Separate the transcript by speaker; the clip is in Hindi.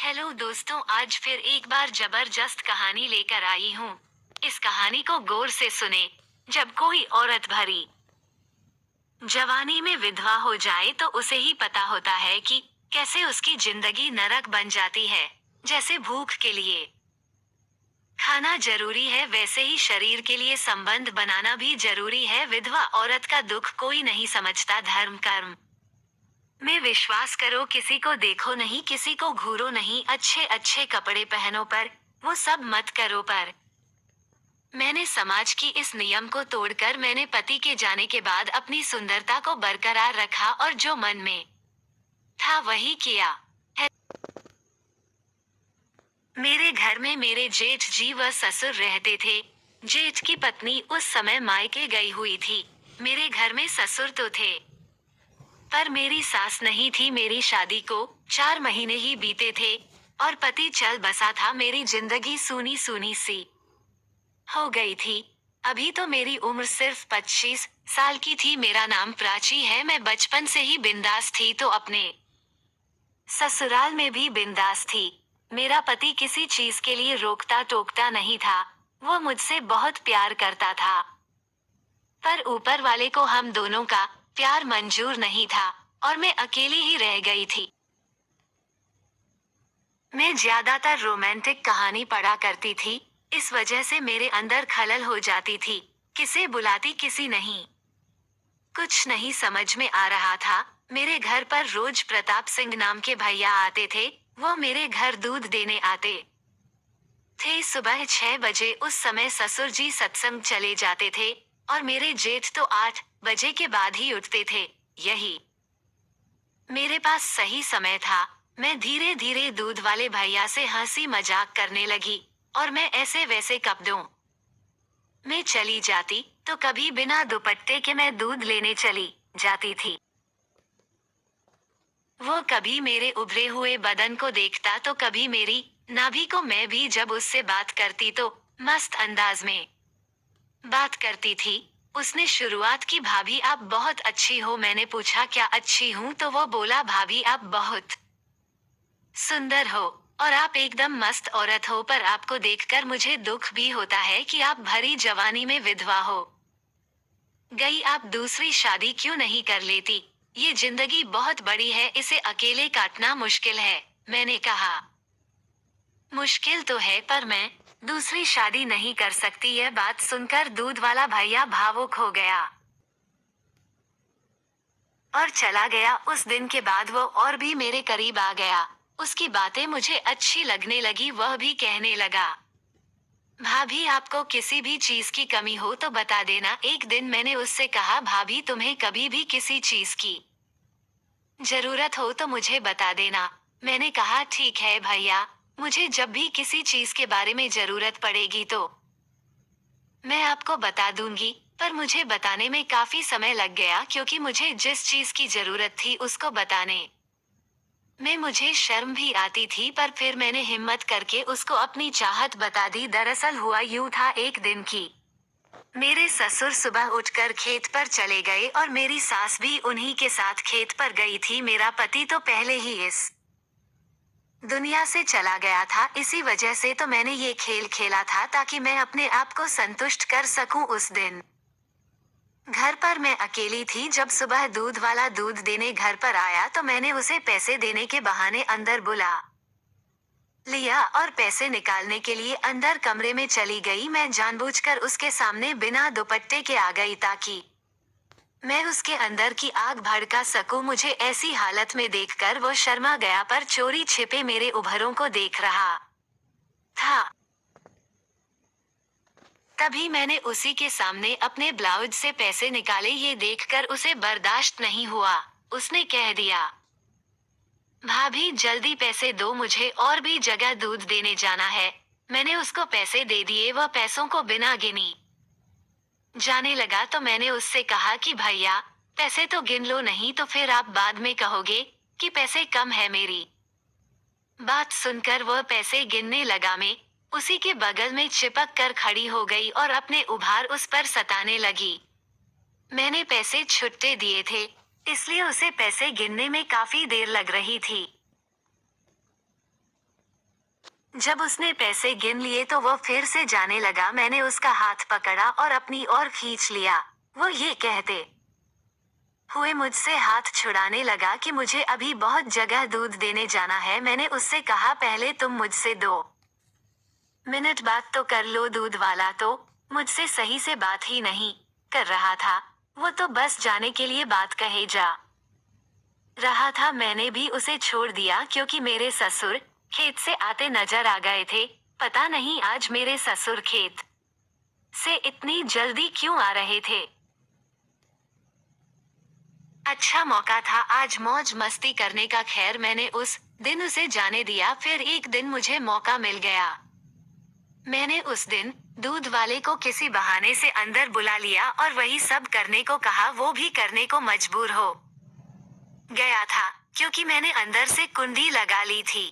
Speaker 1: हेलो दोस्तों, आज फिर एक बार जबरदस्त कहानी लेकर आई हूँ। इस कहानी को गौर से सुने। जब कोई औरत भरी जवानी में विधवा हो जाए तो उसे ही पता होता है कि कैसे उसकी जिंदगी नरक बन जाती है। जैसे भूख के लिए खाना जरूरी है, वैसे ही शरीर के लिए संबंध बनाना भी जरूरी है। विधवा औरत का दुख कोई नहीं समझता। धर्म कर्म में विश्वास करो, किसी को देखो नहीं, किसी को घूरो नहीं, अच्छे अच्छे कपड़े पहनो पर वो सब मत करो। पर मैंने समाज की इस नियम को तोड़कर मैंने पति के जाने के बाद अपनी सुंदरता को बरकरार रखा और जो मन में था वही किया है। मेरे घर में मेरे जेठ जी व ससुर रहते थे। जेठ की पत्नी उस समय मायके गई हुई थी। मेरे घर में ससुर तो थे, पर मेरी सास नहीं थी। मेरी शादी को 4 महीने ही बीते थे और पति चल बसा था। मेरी जिंदगी सूनी सूनी सी हो गई थी। अभी तो मेरी उम्र सिर्फ 25 साल की थी। मेरा नाम प्राची है। मैं बचपन से ही बिंदास थी तो अपने ससुराल में भी बिंदास थी। मेरा पति किसी चीज के लिए रोकता टोकता नहीं था। वो मुझसे बहुत प्यार करता था, पर ऊपर वाले को हम दोनों का प्यार मंजूर नहीं था और मैं अकेली ही रह गई थी। मैं ज्यादातर रोमांटिक कहानी पढ़ा करती थी, इस वजह से मेरे अंदर खलल हो जाती थी। किसे बुलाती किसी नहीं, कुछ नहीं समझ में आ रहा था। मेरे घर पर रोज प्रताप सिंह नाम के भैया आते थे। वो मेरे घर दूध देने आते थे सुबह 6 बजे। उस समय ससुर जी सत्संग चले जाते थे और मेरे जेठ तो 8 बजे के बाद ही उठते थे। यही मेरे पास सही समय था। मैं धीरे धीरे दूध वाले भैया से हंसी मजाक करने लगी और मैं ऐसे वैसे कपड़ों में चली जाती तो कभी बिना दुपट्टे के मैं दूध लेने चली जाती थी। वो कभी मेरे उभरे हुए बदन को देखता तो कभी मेरी नाभि को। मैं भी जब उससे बात करती तो मस्त अंदाज में बात करती थी। उसने शुरुआत की, भाभी आप बहुत अच्छी हो। मैंने पूछा क्या अच्छी हूँ, तो वो बोला भाभी आप बहुत सुंदर हो और आप एकदम मस्त औरत हो। पर आपको देखकर मुझे दुख भी होता है कि आप भरी जवानी में विधवा हो गई। आप दूसरी शादी क्यों नहीं कर लेती? ये जिंदगी बहुत बड़ी है, इसे अकेले काटना मुश्किल है। मैंने कहा मुश्किल तो है, पर मैं दूसरी शादी नहीं कर सकती। यह बात सुनकर दूध वाला भैया भावुक हो गया और चला गया। उस दिन के बाद वो और भी मेरे करीब आ गया। उसकी बातें मुझे अच्छी लगने लगी। वह भी कहने लगा, भाभी आपको किसी भी चीज की कमी हो तो बता देना। एक दिन मैंने उससे कहा, भाभी तुम्हें कभी भी किसी चीज की जरूरत हो तो मुझे बता देना। मैंने कहा ठीक है भैया, मुझे जब भी किसी चीज के बारे में जरूरत पड़ेगी तो मैं आपको बता दूंगी। पर मुझे बताने में काफी समय लग गया, क्योंकि मुझे जिस चीज की जरूरत थी उसको बताने में मुझे शर्म भी आती थी। पर फिर मैंने हिम्मत करके उसको अपनी चाहत बता दी। दरअसल हुआ यूं था, एक दिन की मेरे ससुर सुबह उठकर खेत पर चले गए और मेरी सास भी उन्हीं के साथ खेत पर गई थी। मेरा पति तो पहले ही इस दुनिया से चला गया था। इसी वजह से तो मैंने ये खेल खेला था, ताकि मैं अपने आप को संतुष्ट कर सकूं। उस दिन घर पर मैं अकेली थी। जब सुबह दूध वाला दूध देने घर पर आया तो मैंने उसे पैसे देने के बहाने अंदर बुला लिया और पैसे निकालने के लिए अंदर कमरे में चली गई। मैं जानबूझकर उसके सामने बिना दुपट्टे के आ गई, ताकि मैं उसके अंदर की आग भड़का सकूं। मुझे ऐसी हालत में देखकर वो शर्मा गया, पर चोरी छिपे मेरे उभरों को देख रहा था। तभी मैंने उसी के सामने अपने ब्लाउज से पैसे निकाले। ये देखकर उसे बर्दाश्त नहीं हुआ। उसने कह दिया, भाभी जल्दी पैसे दो, मुझे और भी जगह दूध देने जाना है। मैंने उसको पैसे दे दिए। वह पैसों को बिना गिनी जाने लगा तो मैंने उससे कहा कि भैया पैसे तो गिन लो, नहीं तो फिर आप बाद में कहोगे कि पैसे कम है। मेरी बात सुनकर वह पैसे गिनने लगा। मैं उसी के बगल में चिपक कर खड़ी हो गई और अपने उभार उस पर सताने लगी। मैंने पैसे छुट्टे दिए थे, इसलिए उसे पैसे गिनने में काफी देर लग रही थी। जब उसने पैसे गिन लिए तो वो फिर से जाने लगा। मैंने उसका हाथ पकड़ा और अपनी ओर खींच लिया। वो ये कहते हुए मुझसे हाथ छुड़ाने लगा कि मुझे अभी बहुत जगह दूध देने जाना है। मैंने उससे कहा, पहले तुम मुझसे 2 मिनट बात तो कर लो। दूध वाला तो मुझसे सही से बात ही नहीं कर रहा था। वो तो बस जाने के लिए बात कहे जा रहा था। मैंने भी उसे छोड़ दिया क्योंकि मेरे ससुर खेत से आते नजर आ गए थे। पता नहीं आज मेरे ससुर खेत से इतनी जल्दी क्यों आ रहे थे। अच्छा मौका था आज मौज मस्ती करने का। खैर मैंने उस दिन उसे जाने दिया। फिर एक दिन मुझे मौका मिल गया। मैंने उस दिन दूध वाले को किसी बहाने से अंदर बुला लिया और वही सब करने को कहा। वो भी करने को मजबूर हो गया था क्योंकि मैंने अंदर से कुंडी लगा ली थी।